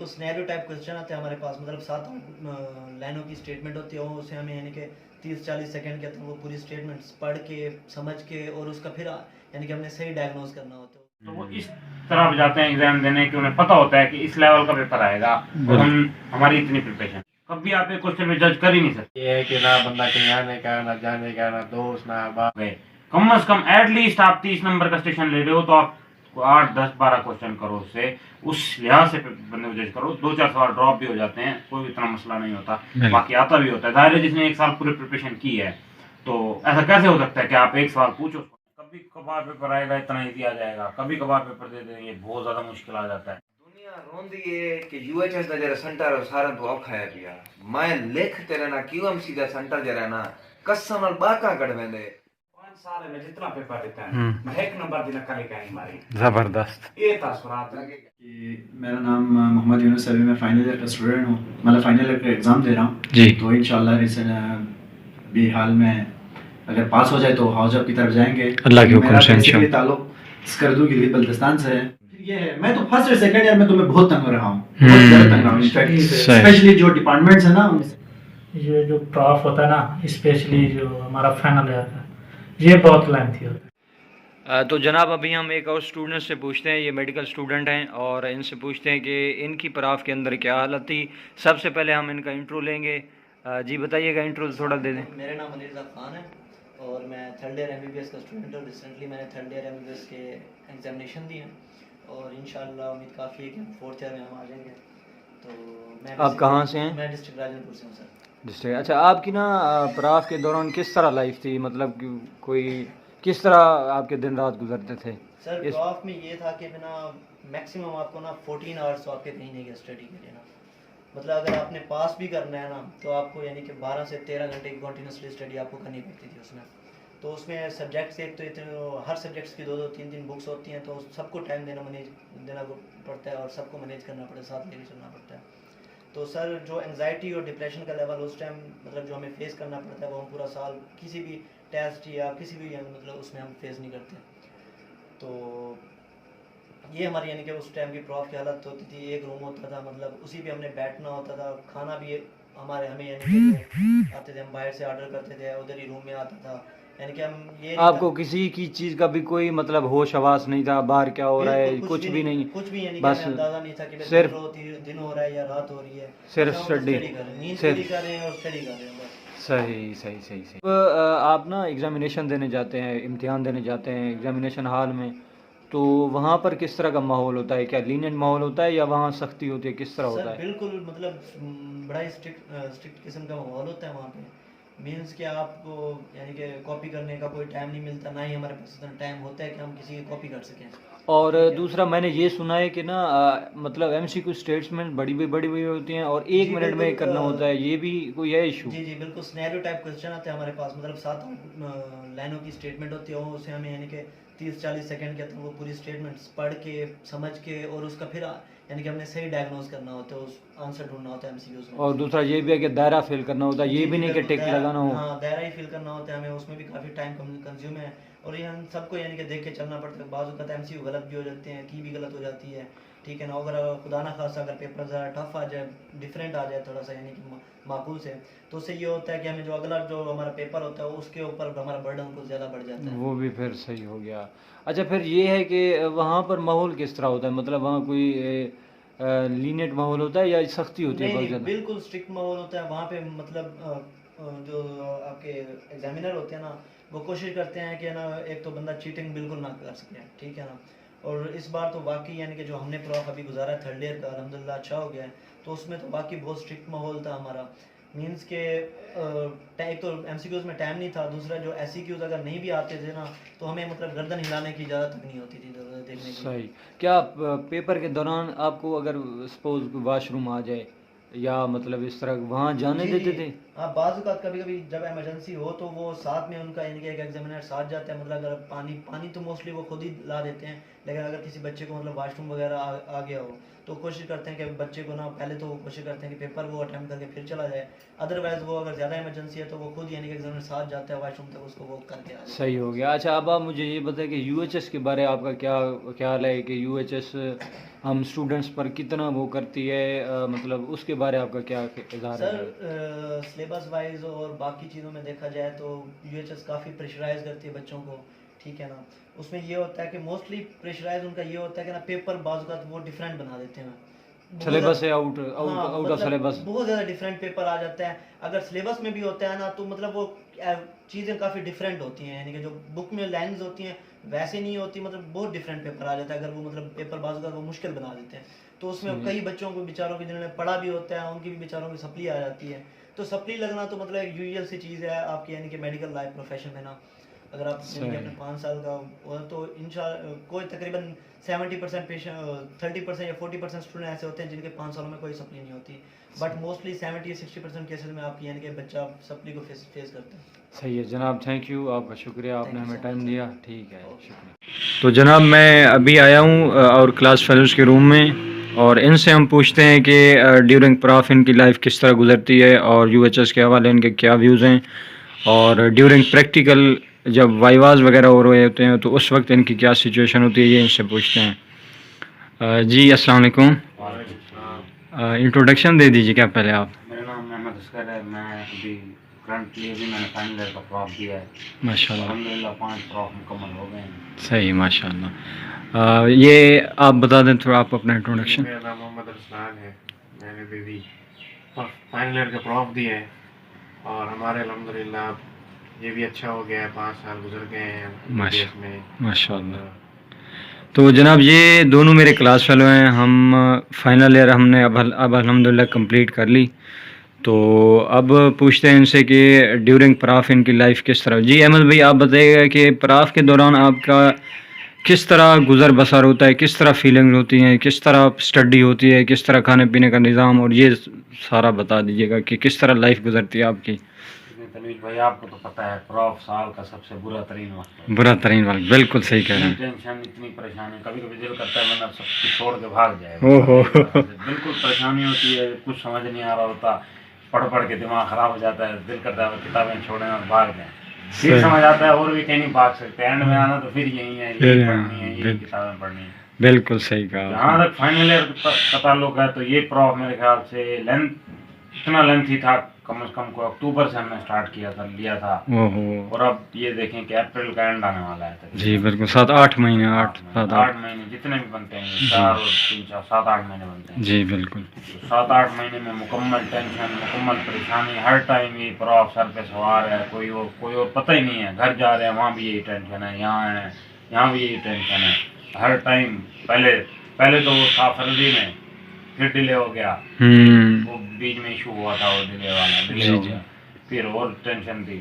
तो scenario type question आते हैं हमारे पास, मतलब 7 लाइनों की स्टेटमेंट होती है, उसे हमें यानी कि 30-40 सेकंड के अंदर वो पूरी स्टेटमेंट्स पढ़ के समझ के और उसका फिर यानी कि हमने सही डायग्नोज करना होता है। तो वो इस तरह जाते हैं एग्जाम देने कि उन्हें पता होता है कि इस लेवल का पेपर आएगा और हमारी इतनी प्रिपरेशन, कभी आप एक क्वेश्चन में जज कर ही नहीं सकते। ये है कि ना बंदा कहीं आने का ना जाने का ना दोस्त ना बाप। कम से कम एटलीस्ट आप 30 नंबर का स्टेशन ले रहे हो तो आप 8, 10, 12 क्वेश्चन करो, उससे उस लिहाज से बंदे को जज करो। 2-4 सवाल ड्रॉप भी हो जाते हैं, कोई इतना मसला नहीं होता, बाकी आता भी होता है। जाहिर है जिसने एक साल पूरी प्रिपरेशन की है तो ऐसा कैसे हो सकता है कि आप एक सवाल पूछो, कभी कभार पेपर आएगा इतना ईजी आ जाएगा, कभी कभार पेपर दे देंगे बहुत ज्यादा मुश्किल आ जाता है। दुनिया रोंदी है कि यूएचएस का जरा सेंटर सारा तो औखा है पिया। मैं लिख तेरे ना क्यूएमसी का सेंटर जरा ना कसम बाका कड़ वेंदे 5 साल में जितना पेपर देता है मैं 1 नंबर दिन कली का ही मारी जबरदस्त। ये तासुरात लगे कि मेरा नाम मोहम्मद यूनुस, अभी मैं फाइनल ईयर का स्टूडेंट हूँ, मतलब फाइनल ईयर का एग्ज़ाम दे रहा हूँ जी। तो इंशाल्लाह रिसेंट भी हाल में अगर पास हो जाए तो हाउस ऑफ की तरफ जाएंगे। अल्लाह के हुक्म से इंशाल्लाह। ताल्लुक स्कर्दू गिलगित बल्तिस्तान से है। ये है, मैं तो फर्स्ट और सेकंड ईयर में तो मैं बहुत तंग हो रहा हूँ, बहुत ज़्यादा तंग रहा हूँ। स्पेशली जो डिपार्टमेंट्स है ना, ये जो प्रॉफ होता है ना, स्पेशली जो हमारा फाइनल ईयर का, ये बहुत लेंथी होता है। तो जनाब अभी हम एक और स्टूडेंट से पूछते हैं, ये मेडिकल स्टूडेंट हैं, और इनसे पूछते हैं कि इनकी पराफ के अंदर क्या हालत थी। सबसे पहले हम इनका इंट्रो लेंगे। जी बताइएगा, इंट्रो थोड़ा दे दें। मेरा नाम अली रज़ा खान है और मैं थर्ड ईयर एमबीबीएस का स्टूडेंट हूँ। रिसेंटली मैंने थर्ड ईयर एमबीबीएस के एग्जामिनेशन दिए और इंशाल्लाह उम्मीद काफ़ी है कि हम फोर्थ ईयर में हम आ जाएंगे। तो मैं आप कहाँ से हैं? मैं डिस्ट्रिक्ट राजनपुर से हूँ सर। डिस्ट्रिक्ट, अच्छा। आपकी ना पराफ के दौरान किस तरह लाइफ थी, मतलब कि कोई किस तरह आपके दिन रात गुजरते थे? सर प्रॉफ में ये था कि बिना मैक्सिमम आपको ना 14 आवर्स तो आपके कहीं नहीं गए स्टडी के लिए ना, मतलब अगर आपने पास भी करना है ना तो आपको यानी कि 12 से 13 घंटे की कंटिन्यूसली स्टडी आपको करनी पड़ती थी उसमें। तो उसमें सब्जेक्ट्स एक तो इतने, हर सब्जेक्ट्स की 2-2, 3-3 बुक्स होती हैं, तो सबको टाइम देना पड़ता है और सबको मैनेज करना पड़ता है, साथ लेके चलना पड़ता है। तो सर जो एंजाइटी और डिप्रेशन का लेवल उस टाइम मतलब जो हमें फेस करना पड़ता है वो हम पूरा साल किसी भी टेस्ट या किसी भी मतलब उसमें हम फेस नहीं करते। तो ये हमारी यानी कि उस टाइम की प्रॉफ की हालत होती थी। एक रूम होता था, मतलब उसी पे हमने बैठना होता था, खाना भी हमें यानी कि आते थे, हम बाहर से ऑर्डर करते थे, उधर ही रूम में आता था, यानी कि हम ये आपको किसी की चीज़ का भी कोई मतलब होश हवास नहीं था, बाहर क्या हो रहा है कुछ भी नहीं, कुछ भी यानी बस कि अंदाजा नहीं था कि सिर्फ दिन हो रहा है या रात हो रही है, सिर्फ हम स्टडी नींद सिर्फ पूरी कर रहे हैं और स्टडी कर रहे हैं बस। सही सही सही सही। आप ना एग्ज़ामिनेशन देने जाते हैं, इम्तिहान देने जाते हैं एग्ज़ामिनेशन हॉल में, तो वहाँ पर किस तरह का माहौल होता है? क्या लीनियंट माहौल होता है या वहाँ सख्ती होती है, किस तरह होता है? बिल्कुल मतलब बड़ा ही स्ट्रिक्ट किस्म का माहौल होता है वहाँ पे। मीन्स कि आपको यानी कि कॉपी करने का कोई टाइम नहीं मिलता, ना ही हमारे पास इतना टाइम होता है कि हम किसी की कॉपी कर सकें। और दूसरा मैंने ये सुना है कि ना मतलब एमसीक्यू स्टेटमेंट बड़ी हुई होती हैं और 1 मिनट में करना होता है, ये भी कोई है इशू? जी जी बिल्कुल, सिनेरियो टाइप क्वेश्चन आते हैं हमारे पास, मतलब 7 लाइनों की स्टेटमेंट होती है, उसे हमें यानी कि 30-40 सेकंड के अंदर वो पूरी स्टेटमेंट्स पढ़ के समझ के और उसका फिर यानी कि हमने सही डायग्नोज करना होता है, उस आंसर ढूंढना होता है एमसीक्यूज में। और दूसरा ये भी है कि दायरा फिल करना होता है, ये भी नहीं कि टिक लगाना हो। हाँ दायरा ही फिल करना होता है हमें, उसमें भी काफ़ी टाइम कंज्यूम है और ये हम सबको यानी कि देख के चलना पड़ता है। बाज़ वक़्त एमसीक्यू गलत भी हो जाते हैं, की भी गलत हो जाती है, ठीक है ना। अगर खुदा ना खासा अगर पेपर ज़रा टफ आ जाए, डिफरेंट आ जाए थोड़ा सा यानी कि माकूल से, तो उससे ये होता है कि हमें जो अगला जो हमारा पेपर होता है उसके ऊपर हमारा बर्डन कुछ ज़्यादा बढ़ जाता है। वो भी फिर सही हो गया। अच्छा फिर ये है कि वहाँ पर माहौल किस तरह होता है, मतलब वहाँ कोई लीनियंट माहौल होता है या सख्ती होती है बहुत ज़्यादा? बिल्कुल स्ट्रिक्ट माहौल होता है वहाँ पे। मतलब जो आपके एग्जामिनर होते हैं ना, वो कोशिश करते हैं कि ना एक तो बंदा चीटिंग बिल्कुल ना कर सके, ठीक है ना। और इस बार तो वाकई यानी कि जो हमने प्रॉफ अभी गुजारा है थर्ड ईयर का, अल्हम्दुलिल्लाह अच्छा हो गया है, तो उसमें तो बाकी बहुत स्ट्रिक्ट माहौल था हमारा। मीन्स के एक तो एमसीक्यूज़ में टाइम नहीं था, दूसरा जो एससीक्यूज़ अगर नहीं भी आते थे ना तो हमें मतलब गर्दन हिलाने की इजाज़त तक नहीं होती थी देखने की। सही। क्या पेपर के दौरान आपको अगर सपोज वाशरूम आ जाए या मतलब इस तरह वहाँ जाने देते थे? हाँ बाज़ औक़ात कभी कभी जब इमरजेंसी हो तो वो साथ में उनका यानी कि एक एग्जामिनर साथ जाता है, मतलब अगर पानी तो मोस्टली वो खुद ही ला देते हैं, لیکن اگر کسی بچے کو مطلب واش روم وغیرہ آ گیا ہو تو کوشش کرتے ہیں کہ بچے کو نا پہلے تو کوشش کرتے ہیں کہ پیپر وہ اٹیمپٹ کر کے پھر چلا جائے. ادروائز وہ اگر زیادہ ایمرجنسی ہے تو وہ خود یعنی کہ ایگزامنر ساتھ جاتا ہے واش روم تک, اس کو وہ کر کے آ جائے. صحیح ہو گیا. اچھا اب آپ مجھے یہ بتائیں کہ یو ایچ ایس کے بارے آپ کا کیا خیال ہے کہ یو ایچ ایس ہم اسٹوڈنٹس پر کتنا وہ کرتی ہے, مطلب اس کے بارے آپ کا کیا اظہار ہے؟ سر سلیبس وائز اور باقی چیزوں میں دیکھا جائے تو یو ایچ ایس کافی پریشرائز کرتی ہے بچوں کو, ٹھیک ہے نا. اس میں یہ ہوتا ہے کہ موسٹلی پریشرائز ان کا یہ ہوتا ہے کہ نا پیپر بعض اوقات وہ ڈفرینٹ بنا دیتے ہیں, سلیبس ہے آؤٹ آف سلیبس, بہت زیادہ ڈفرینٹ پیپر آ جاتا ہے. اگر سلیبس میں بھی ہوتا ہے نا تو مطلب وہ چیزیں کافی ڈفرینٹ ہوتی ہیں, یعنی کہ جو بک میں لائنز ہوتی ہیں ویسے نہیں ہوتی, مطلب بہت ڈفرینٹ پیپر آ جاتا ہے. اگر وہ مطلب پیپر بعض اوقات وہ مشکل بنا دیتے ہیں تو اس میں کئی بچوں کو بیچاروں کی جنہوں نے پڑھا بھی ہوتا ہے ان کی بھی بیچاروں کی سپلی آ جاتی ہے. تو سپلی لگنا تو مطلب ایک یوزل سی چیز ہے آپ کی یعنی کہ میڈیکل لائف پروفیشن میں نا. اگر آپ اپنے 5 سال کا ہو تو کوئی تقریباً 70% پیشنٹ 30% یا 40% اسٹوڈنٹ ایسے ہوتے ہیں جن کے 5 سالوں میں کوئی سپلی نہیں ہوتی, بٹ موسٹلی 70-60% کیسز میں آپ کی یعنی کہ بچہ سپلی کو فیس کرتا ہے. صحیح ہے جناب, تھینک یو, آپ کا شکریہ, آپ نے ہمیں ٹائم دیا. ٹھیک ہے, شکریہ. تو جناب میں ابھی آیا ہوں اور کلاس فیلوز کے روم میں, اور ان سے ہم پوچھتے ہیں کہ ڈیورنگ پراف ان کی لائف کس طرح گزرتی ہے اور یو ایچ ایس کے حوالے ان کے کیا ویوز ہیں, اور ڈیورنگ پریکٹیکل جب وائیواز وغیرہ ہو رہے ہوتے ہیں تو اس وقت ان کی کیا سچویشن ہوتی ہے, یہ ان سے پوچھتے ہیں. جی السلام علیکم, انٹروڈکشن دے دیجیے کیا پہلے آپ. میرا نام محمد اسکر ہے, میں ابھی کرنٹلی ابھی میں نے فائنل ایئر کا پراف دیا ہے. ماشاء اللہ, الحمدللہ 5 پراف مکمل ہو گئے ہیں. صحیح, ماشاء اللہ. یہ آپ بتا دیں تھوڑا آپ اپنا انٹروڈکشن. میرا نام محمد ارسلان ہے, میں نے بھی فائنل ایئر کا پراف دیا ہے اور ہمارے الحمدللہ یہ بھی اچھا ہو گیا ہے, 5 سال گزر گئے ہیں ماشاء اللہ. تو جناب یہ دونوں میرے کلاس فیلو ہیں, ہم فائنل ایئر ہم نے اب الحمدللہ کمپلیٹ کر لی. تو اب پوچھتے ہیں ان سے کہ ڈیورنگ پراف ان کی لائف کس طرح. جی احمد بھائی آپ بتائیے گا کہ پراف کے دوران آپ کا کس طرح گزر بسر ہوتا ہے, کس طرح فیلنگ ہوتی ہیں, کس طرح اسٹڈی ہوتی ہے, کس طرح کھانے پینے کا نظام, اور یہ سارا بتا دیجیے گا کہ کس طرح لائف گزرتی ہے آپ کی. تنویر بھائی آپ کو تو پتہ ہے پراف سال کا سب سے برا ترین وقت ہے. برا ترین وقت, بالکل صحیح کہہ رہے ہیں. ٹینشن, اتنی پریشانی, کبھی کبھی دل کرتا ہے بندہ سب کچھ چھوڑ کے بھاگ جائے. بالکل پریشانی ہوتی ہے, کچھ سمجھ نہیں آ رہا ہوتا, پڑھ کے دماغ خراب ہو جاتا ہے, دل کرتا ہے کتابیں چھوڑیں اور بھاگ جائیں. پھر سمجھ آتا ہے اور بھی کہیں نہیں بھاگ سکتے, اینڈ میں آنا تو پھر یہی ہے, یہی پڑھنی ہے, یہی کتابیں پڑھنی ہے. بالکل صحیح کہا. جہاں تک فائنل ایئر کا تعلق ہے تو یہ پراف میرے خیال سے اتنا لینتھی تھا, کم از کم کو اکتوبر سے ہم نے اسٹارٹ کیا تھا, لیا تھا, اور اب یہ دیکھیں کہ اپریل کا اینڈ آنے والا ہے. جی بالکل, 7-8 مہینے, 8 مہینے جتنے بھی بنتے ہیں, 4 اور 3 4 7-8 مہینے بنتے ہیں. جی بالکل, 7-8 مہینے میں مکمل ٹینشن, مکمل پریشانی, ہر ٹائم یہ پراف سر پہ سوار ہے, کوئی اور پتہ ہی نہیں ہے. گھر جا رہے ہیں وہاں بھی یہی ٹینشن ہے, یہاں بھی یہی ٹینشن ہے ہر ٹائم. پہلے تو وہ تھا فروری میں, پھر ڈیلے ہو گیا, وہ بیچ میں ایشو ہوا تھا, وہ ڈیلے ہو گیا, پھر اور ٹینشن تھی.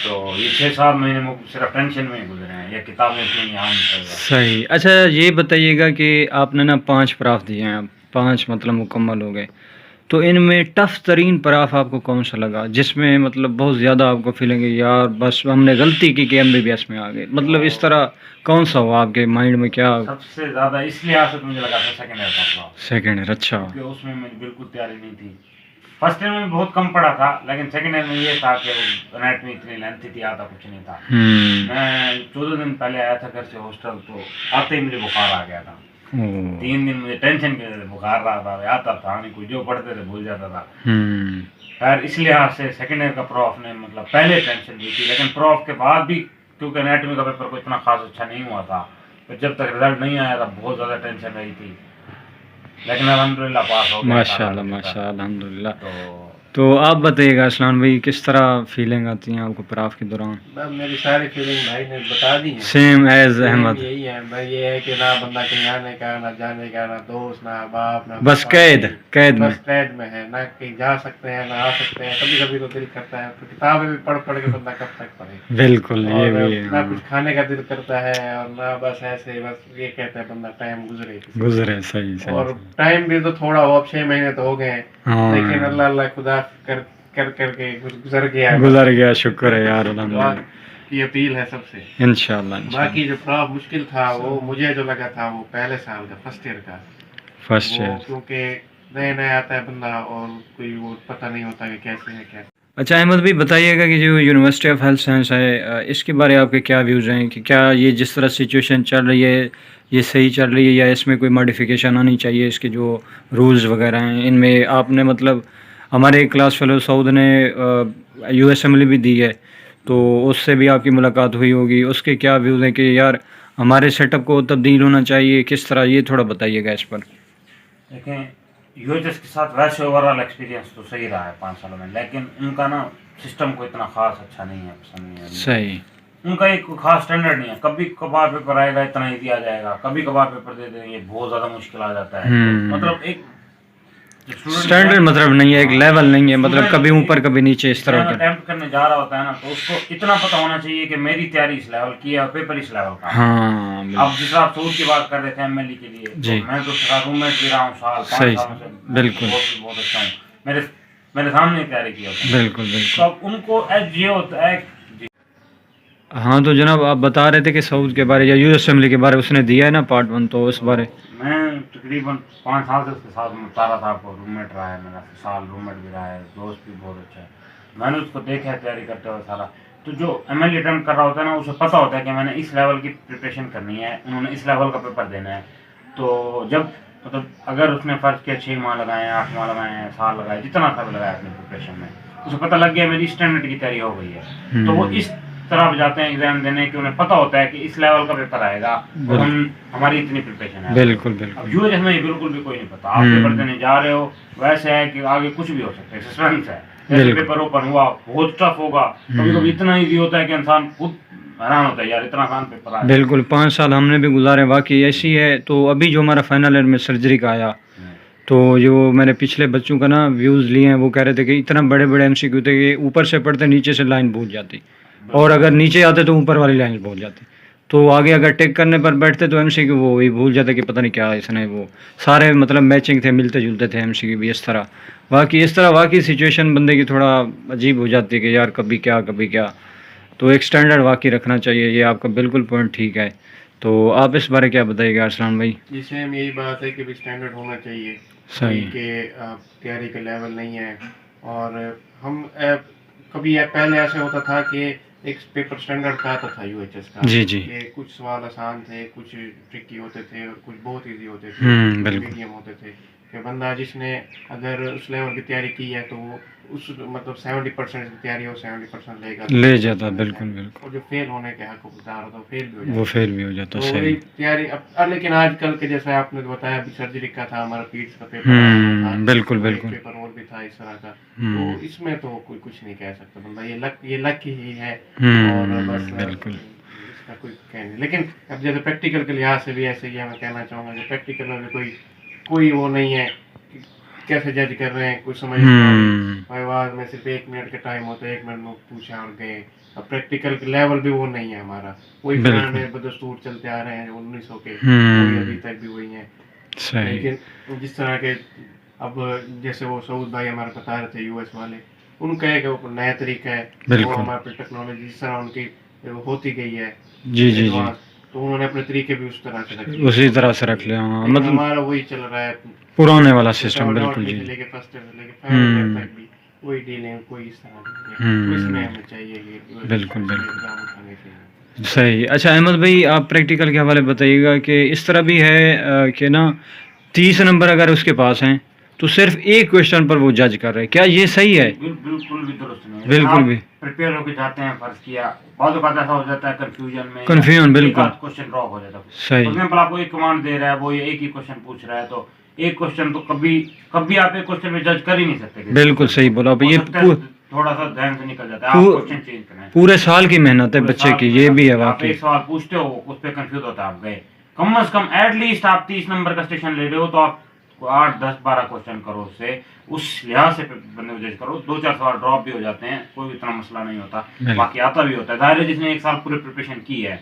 تو یہ 6-7 مہینے میں صرف ٹینشن میں ہی گزرے ہیں, یہ کتابیں تھیں یہاں. صحیح. اچھا یہ بتائیے گا کہ آپ نے نا 5 پراف دیے ہیں, 5 مطلب مکمل ہو گئے, تو ان میں ٹف ترین پراف آپ کو کون سا لگا, جس میں مطلب بہت زیادہ آپ کو فیلنگ ہے یار بس ہم نے غلطی کی کہ MBBS میں آ گئے, مطلب اس طرح کون سا ہوا آپ کے مائنڈ میں؟ کیا سب سے زیادہ اس لحاظ سے مجھے لگا تھا سیکنڈ ایئر کا پراف. سیکنڈ ایئر, اچھا. کہ اس میں مجھے بالکل تیاری نہیں تھی. فرسٹ ایئر میں بہت کم پڑھا تھا, لیکن سیکنڈ ایئر میں یہ تھا کہ انیٹمی اتنی لینتھی تھی, آتا کچھ نہیں تھا. میں 14 دن پہلے آیا تھا گھر سے ہاسٹل, تو آتے ہی مجھے بخار آ گیا تھا. 3 دن مجھے ٹینشن کی وجہ سے بخار رہا تھا, آتا تھا نہیں, کوئی جو پڑھتے تھے بھول جاتا تھا. خیر اس لحاظ سے سیکنڈ ایئر کا پراف نے مطلب پہلے ٹینشن دی تھی, لیکن پراف کے بعد بھی کیونکہ انیٹمی کا پیپر کوئی اتنا خاص اچھا نہیں ہوا تھا, تو جب تک رزلٹ نہیں آیا تھا بہت زیادہ ٹینشن رہی تھی, لیکن الحمدللہ پاس ہو گیا. ماشاء اللہ الحمدللہ. تو آپ بتائیے گا اسلام بھائی کس طرح فیلنگ آتی ہیں آپ کو پراف کے دوران؟ میری ساری فیلنگ بھائی نے بتا دی ہیں, سیم ایز احمد. یہی ہے بھائی, یہ ہے کہ نہ بندہ کہیں آنے کا, نہ جانے کا, نہ دوست, نہ باپ, نہ بس قید میں, بس قید میں ہے, نہ کہیں جا سکتے ہیں, نہ آ سکتے ہیں. کبھی کبھی تو دل کرتا ہے, تو کتابیں بھی پڑھ کے بندہ کب تک پڑھے. بالکل, یہ بھی ہے. نہ کچھ کھانے کا دل کرتا ہے, اور نہ بس ایسے, بس یہ کہتا ہے بندہ ٹائم گزرے. صحیح. اور ٹائم بھی تو تھوڑا ہو, اب 6 مہینے تو ہو گئے ہیں, لیکن اللہ خدا کر کے گزر گیا. شکر ہے یار الحمدللہ. की अपील है सबसे। इंशाल्लाह बाकी जो प्रॉफ मुश्किल था वो मुझे जो लगा था वो पहले साल का फर्स्ट ईयर का, फर्स्ट वो ईयर। क्योंकि नया नया आता है बंदा और कोई वो पता नहीं होता कि कैसे है क्या। अच्छा अहमद भाई बताइएगा कि जो यूनिवर्सिटी ऑफ हेल्थ साइंस है इसके बारे में आपके क्या व्यूज़ हैं कि क्या ये जिस तरह सिचुएशन चल रही है ये सही चल रही है या इसमें कोई मॉडिफिकेशन आनी चाहिए, इसके जो रूल्स वगैरह हैं इनमें आपने मतलब हमारे क्लास फेलो सऊद ने यू असेंबली भी दी है तो उससे भी आपकी मुलाकात हुई होगी, उसके क्या व्यूज़ हैं कि यार हमारे सेटअप को तब्दील होना चाहिए किस तरह, ये थोड़ा बताइएगा इस पर। देखें यूएचएस के साथ वैसे ओवरऑल एक्सपीरियंस तो सही रहा है 5 सालों में, लेकिन उनका ना सिस्टम को इतना खास अच्छा नहीं है, पसंद नहीं है। सही, उनका एक खास स्टैंडर्ड नहीं है, कभी कभार पेपर आएगा इतना ही दिया जाएगा, कभी कभार पेपर दे देंगे बहुत ज़्यादा मुश्किल आ जाता है। मतलब एक स्टैंडर्ड मतलब नहीं है, एक लेवल नहीं है, मतलब कभी ऊपर कभी नीचे इस तरह का। अटेम्प्ट करने जा रहा होता है ना तो उसको इतना पता होना चाहिए कि मेरी तैयारी इस लेवल की है और पेपर इस लेवल का। हाँ अब जिस आप सूद की बात कर रहे थे एमएलई के लिए, जी। तो मैं तो उसका रूममेट भी रहा हूँ साल 5 सही, सालों से, बिल्कुल। बहुत अच्छा हूँ, मेरे सामने तैयारी की होती है। बिल्कुल तो बिल्कुल। अब उनको ये होता है। हाँ तो जनाब आप बता रहे थे कि सऊद के बारे या यूथ असेंबली के बारे उसने दिया है ना पार्ट 1, तो उस बारे मैं तकरीबन 5 साल से उसके साथ तारा साहब को रूममेट रहा है, मेरा साल रूममेट भी रहा है, दोस्त भी बहुत अच्छा है। मैंने उसको देखा है तैयारी करते हुए सारा, तो जो एमएलई अटेम्प्ट कर रहा होता है ना उसे पता होता है कि मैंने इस लेवल की प्रिपरेशन करनी है, उन्होंने इस लेवल का पेपर देना है। तो जब मतलब अगर उसने फर्ज किया 6 माह लगाए हैं, 8 माह लगाए हैं, साल लगाए, जितना सा भी लगाया अपनी प्रिपरेशन में, उसे पता लग गया मेरी स्टैंडर्ड की तैयारी हो गई है, तो वो इस तरह जाते हैं एग्जाम देने कि उन्हें पता होता है कि इस लेवल का पेपर आएगा और हमारी इतनी प्रिपरेशन है। बिल्कुल बिल्कुल। अब यूएचएस में बिल्कुल भी कोई नहीं पता, आप पेपर देने जा रहे हो, वैसे है कि आगे कुछ भी हो सकता है, सस्पेंस है। जैसे पेपर ओपन हुआ बहुत टफ होगा, कभी कभी इतना ईजी होता है कि इंसान खुद हैरान होता है यार इतना आसान पेपर आया। बिल्कुल 5 साल हमने भी गुजारे, वाकई ऐसी है। तो अभी जो हमारा फाइनल ईयर में सर्जरी का आया तो जो मैंने पिछले बच्चों का ना व्यूज़ लिए हैं वो कह रहे थे कि इतना बड़े बड़े एमसीक्यू थे कि ऊपर से पढ़ते नीचे से लाइन भूल जाती, और अगर नीचे आते तो ऊपर वाली लाइन भूल जाती, तो आगे अगर टेक करने पर बैठते तो एमसीक्यू वो वही भूल जाते कि पता नहीं क्या इसने, वो सारे मतलब मैचिंग थे, मिलते जुलते थे एमसीक्यू भी इस तरह। वाकई सिचुएशन बंदे की थोड़ा अजीब हो जाती है कि यार कभी क्या। तो एक स्टैंडर्ड वाकई रखना चाहिए, ये आपका बिल्कुल पॉइंट ठीक है। तो आप इस बारे क्या बताइएगा अरसलान भाई? जी सेम यही बात है कि भी स्टैंडर्ड होना चाहिए, सही कि तैयारी का लेवल नहीं है। और हम कभी पहले ऐसे होता था कि एक पेपर स्टैंडर्ड का आता था यूएचएस का, जी जी, कि कुछ सवाल आसान थे, कुछ ट्रिकी होते थे और कुछ बहुत इजी होते थे, मीडियम होते थे, कि बंदा जिसने अगर उस लेवल की तैयारी की है तो वो उस मतलब 70% की तैयारी हो 70% ले जाता। बिल्कुल। और जो फेल होने के हकदार होता है वो फेल भी हो जाता। तो सही। वही तैयारी अब लेकिन आजकल के जैसा आपने बताया अभी सर्जरी का था, हमारा पीट्स का पेपर बिल्कुल पेपर और भी था इस तरह का, तो इसमें तो कोई कुछ नहीं कह सकता बंदा, ये लक ही है और बस बिल्कुल। इसका कोई कह नहीं। लेकिन अब जैसे प्रैक्टिकल के लिहाज से भी ऐसे ही मैं कहना चाहूँगा कि प्रैक्टिकल में भी कोई वो नहीं है कैसे जज कर रहे हैं, कुछ समझ नहीं। आवाज में सिर्फ 1 मिनट का टाइम होता है, 1 मिनट में पूछा और गए। अब प्रैक्टिकल का लेवल भी वो नहीं है हमारा, वही पुराने बदस्तूर चलते आ रहे हैं 1900 के, अभी तक भी वही है। लेकिन जिस तरह के अब जैसे वो सऊद भाई हमारे बता रहे थे यूएस वाले, उनका एक नया तरीका है, वो हमारे टेक्नोलॉजी जिस तरह उनकी होती गई है जी, तो उन्होंने अपने तरीके भी उस तरह से रख लिए, उसी तरह से रख लिया। मतलब हमारा वही चल रहा है पुराने वाला सिस्टम। बिल्कुल जी, लेके फर्स्ट ईयर से लेके फाइनल ईयर तक भी वही डीलिंग कोई इस तरह की, इसमें हमें चाहिए कि बिल्कुल सही। अच्छा अहमद भाई आप प्रैक्टिकल के हवाले बताइएगा कि इस तरह भी है कि ना 30 नंबर अगर उसके पास हैं तो सिर्फ एक क्वेश्चन पर वो जज कर रहे हैं, क्या ये सही है? बिल्कुल भी दुरुस्त नहीं है। बिल्कुल भी प्रिपेयर होकर जाते हैं, फर्ज किया बहुत बार ऐसा हो जाता है कंफ्यूजन बिल्कुल क्वेश्चन ड्रॉप हो जाता है। सही। फॉर एग्जांपल आपको एक कमांड दे रहा है, वो ये एक ही क्वेश्चन पूछ रहा है, तो एक क्वेश्चन तो कभी आप एक क्वेश्चन में जज कर ही नहीं सकते। बिल्कुल सही बोला। ये थोड़ा सा ध्यान से निकल जाता है, आप क्वेश्चन चेंज करना है, पूरे साल की मेहनत है बच्चे की, ये भी है वाकई। एक सवाल पूछते हो उस पर कंफ्यूज होता है, आप गए कम से कम एटलीस्ट आप 30 नंबर का स्टेशन ले रहे हो तो आप 8, 10, 12 क्वेश्चन करो, उससे उस लिहाज से बंदे को जज करो। 2-4 सवाल ड्रॉप भी हो जाते हैं, कोई इतना मसला नहीं होता, बाकी आता भी होता है। जाहिर है जिसने 1 साल पूरी प्रिपरेशन की है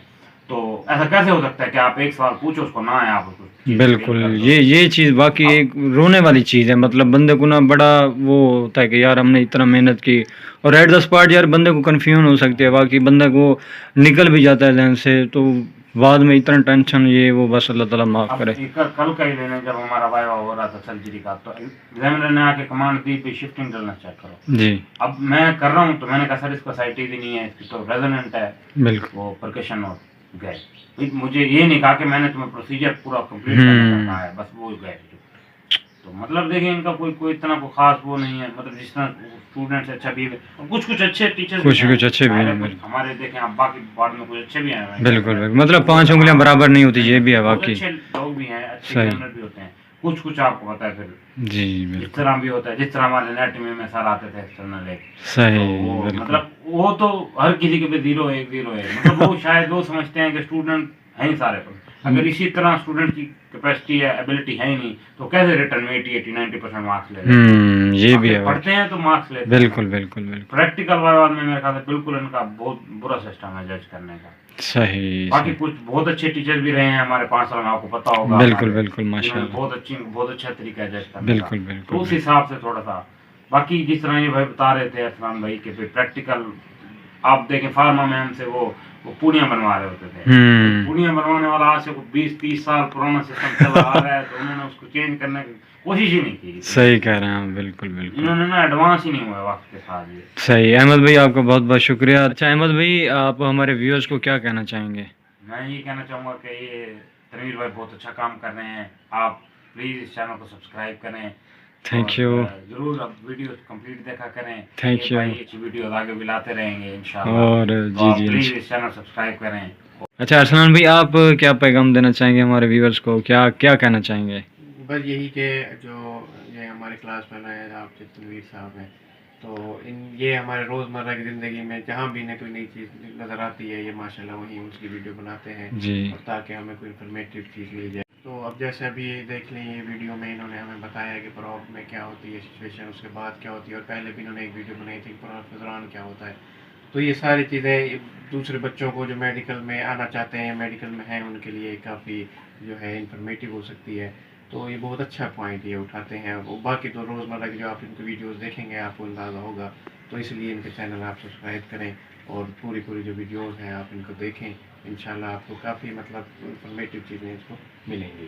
تو ایسا کیسے ہو سکتا ہے کہ آپ ایک سوال پوچھو اس کو نہ آئے آپ اس کو بالکل یہ چیز واقعی ایک رونے والی چیز ہے. مطلب بندے کو نا بڑا وہ ہوتا ہے کہ یار ہم نے اتنا محنت کی اور ایٹ دا اسپاٹ یار بندے کو کنفیوژن ہو سکتی ہے. واقعی بندے کو نکل بھی جاتا ہے ذہن سے تو بعد میں اتنا ٹینشن یہ وہ بس اللہ تعالیٰ معاف کرے. کل کا ہی لینے جب ہمارا وائیوا ہو رہا تھا سرجری کا تو ایگزامینر نے آ کے کمانڈ دی بھی شفٹنگ ڈلنا چیک کرو. جی اب میں کر رہا ہوں تو میں نے کہا سر اس کو سائٹی بھی نہیں ہے, اس کی تو ریزوننٹ ہے بالکل. وہ پرکشن اور گئے. مجھے یہ نہیں کہا کہ میں نے تمہیں پروسیجر پورا کمپلیٹ کرنے کا کہا ہے, بس وہ گئے. تو مطلب دیکھیں ان کا کوئی اتنا کوئی خاص وہ نہیں ہے. مطلب جس طرح اسٹوڈنٹس اچھا بھی کچھ اچھے ٹیچرز کچھ اچھے بھی ہیں. ہمارے دیکھیں آپ باقی بارڈ میں کچھ اچھے بھی آئے ہیں. بالکل مطلب 5 انگلیاں برابر نہیں ہوتی, یہ بھی ہے واقعی. اچھے لوگ بھی ہیں, اچھے ایگزامنر بھی ہوتے ہیں. کچھ آپ کو پتا ہے پھر جی اس بالکل طرح بھی ہوتا ہے جس طرح ہمارے انیٹمی میں سر آتے تھے ایکسٹرنل ایک. صحیح بالکل. مطلب وہ تو ہر کسی کے پہ 0 1 0 ہے. مطلب وہ شاید وہ سمجھتے ہیں کہ اسٹوڈنٹ ہیں ہی سارے پر. اگر اسی طرح اسٹوڈنٹ کی کیپیسٹی ہے ایبلٹی ہے ہی نہیں تو کیسے ریٹرن میں 80 80 90% مارکس لے رہے ہیں. یہ بھی ہے پڑھتے ہیں تو مارکس لیتے ہیں. بالکل بالکل بالکل پریکٹیکل وائوا میں میرے خیال سے بالکل ان کا بہت برا سسٹم ہے جج کرنے کا. صحیح. باقی کچھ بہت اچھے ٹیچر بھی رہے ہیں ہمارے 5 سال میں, آپ کو پتا ہوگا. بالکل بالکل ماشاء اللہ. بہت اچھا طریقہ ہے جج کرنے کا. بالکل تو بالکل اس حساب سے تھوڑا سا باقی جس طرح یہ بھائی بتا رہے تھے ارسلان بھائی کہ پریکٹیکل آپ دیکھیں فارما میں ہم سے وہ پوڑیاں بنوا رہے ہوتے تھے. پوڑیاں بنوانے والا آج سے 20-30 سال پرانا سسٹم چلا آ رہا ہے تو انہوں نے اس کو چینج کرنے کی کوشش ہی نہیں کی. صحیح کہہ رہے ہیں بالکل بالکل. انہوں نے نا ایڈوانس ہی نہیں ہوا وقت کے ساتھ. یہ صحیح. احمد بھائی آپ کا بہت بہت شکریہ. اچھا احمد بھائی آپ ہمارے ویورز کو کیا کہنا چاہیں گے؟ میں یہ کہنا چاہوں گا کہ یہ تنویر بھائی بہت اچھا کام کر رہے ہیں. آپ پلیز اس چینل کو سبسکرائب کریں. Thank you. ضرور اب ویڈیو کمپلیٹ دیکھا کریں. Thank you. اچھی ویڈیوز آگے بھی لاتے رہیں گے انشاءاللہ. اور جی پلیز اس چینل سبسکرائب کریں. اچھا ارسلان بھائی آپ کیا پیغام دینا چاہیں گے ہمارے ویورز کو, کیا کہنا چاہیں گے؟ بس یہی کہ جو یہ ہمارے کلاس میں آئے آپ تنویر صاحب ہیں تو یہ ہمارے روزمرہ کی زندگی میں جہاں بھی کوئی نئی چیز نظر آتی ہے یہ ماشاءاللہ وہیں اس کی ویڈیو بناتے ہیں جی. اور تاکہ ہمیں کوئی انفارمیٹیو چیز مل جائے. تو اب جیسے ابھی دیکھ لیں یہ ویڈیو میں انہوں نے ہمیں بتایا کہ پراپ میں کیا ہوتی ہے سچویشن, اس کے بعد کیا ہوتی ہے, اور پہلے بھی انہوں نے ایک ویڈیو بنائی تھی پراپ کے دوران کیا ہوتا ہے. تو یہ ساری چیزیں دوسرے بچوں کو جو میڈیکل میں آنا چاہتے ہیں میڈیکل میں ہیں ان کے لیے کافی جو ہے انفارمیٹیو ہو سکتی ہے. تو یہ بہت اچھا پوائنٹ یہ اٹھاتے ہیں. وہ باقی تو روزمرہ کی جو آپ ان کی ویڈیوز دیکھیں گے آپ کو اندازہ ہوگا, تو اس لیے ان کے چینل آپ سبسکرائب کریں اور پوری جو ویڈیوز ہیں آپ ان کو دیکھیں. انشاءاللہ آپ کو کافی مطلب انفارمیٹیو چیزیں اس کو ملیں گی.